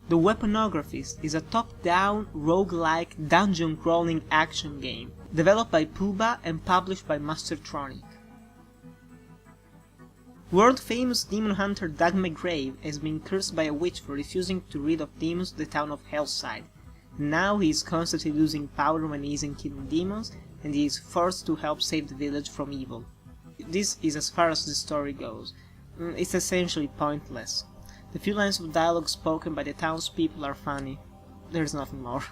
The Weaponographist is a top-down, roguelike, dungeon-crawling action game, developed by Puuba and published by Mastertronic. World-famous demon hunter Doug McGrave has been cursed by a witch for refusing to rid of demons the town of Hellside. Now he is constantly losing power when he isn't killing demons, and he is forced to help save the village from evil. This is as far as the story goes. It's essentially pointless. The few lines of dialogue spoken by the townspeople are funny. There's nothing more.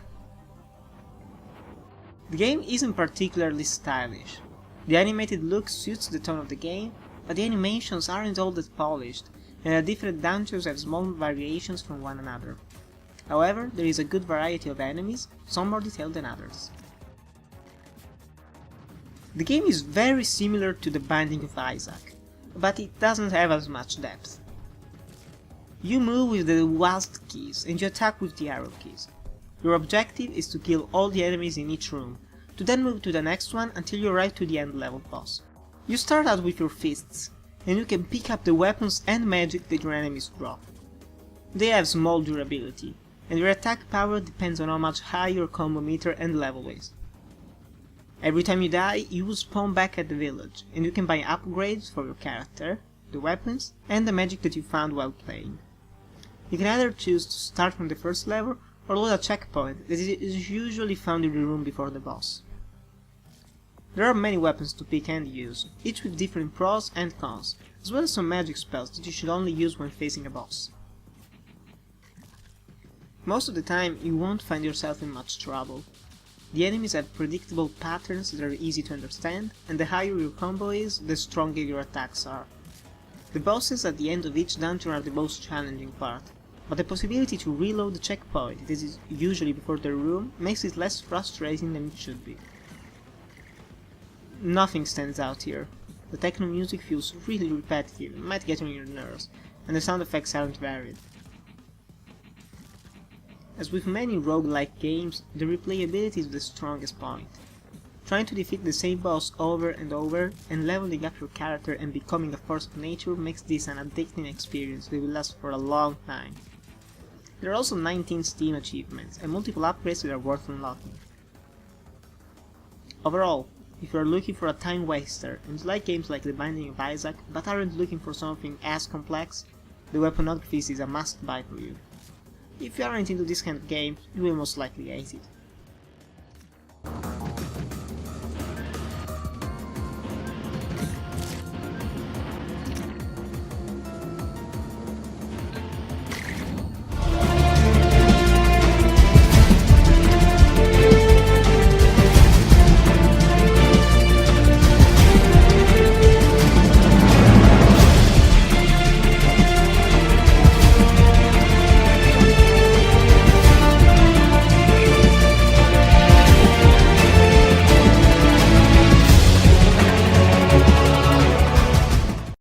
The game isn't particularly stylish. The animated look suits the tone of the game, but the animations aren't all that polished, and the different dungeons have small variations from one another. However, there is a good variety of enemies, some more detailed than others. The game is very similar to The Binding of Isaac, but it doesn't have as much depth. You move with the WASD keys and you attack with the arrow keys. Your objective is to kill all the enemies in each room, to then move to the next one until you arrive to the end level boss. You start out with your fists, and you can pick up the weapons and magic that your enemies drop. They have small durability, and your attack power depends on how much high your combo meter and level is. Every time you die, you will spawn back at the village, and you can buy upgrades for your character, the weapons, and the magic that you found while playing. You can either choose to start from the first level, or load a checkpoint that is usually found in the room before the boss. There are many weapons to pick and use, each with different pros and cons, as well as some magic spells that you should only use when facing a boss. Most of the time, you won't find yourself in much trouble. The enemies have predictable patterns that are easy to understand, and the higher your combo is, the stronger your attacks are. The bosses at the end of each dungeon are the most challenging part, but the possibility to reload the checkpoint, that is usually before the room, makes it less frustrating than it should be. Nothing stands out here. The techno music feels really repetitive and might get on your nerves, and the sound effects aren't varied. As with many roguelike games, the replayability is the strongest point. Trying to defeat the same boss over and over, and leveling up your character and becoming a force of nature makes this an addicting experience that will last for a long time. There are also 19 Steam achievements, and multiple upgrades that are worth unlocking. Overall, if you are looking for a time waster and like games like The Binding of Isaac but aren't looking for something as complex, the Weaponographist is a must buy for you. If you aren't into this kind of game, you will most likely hate it.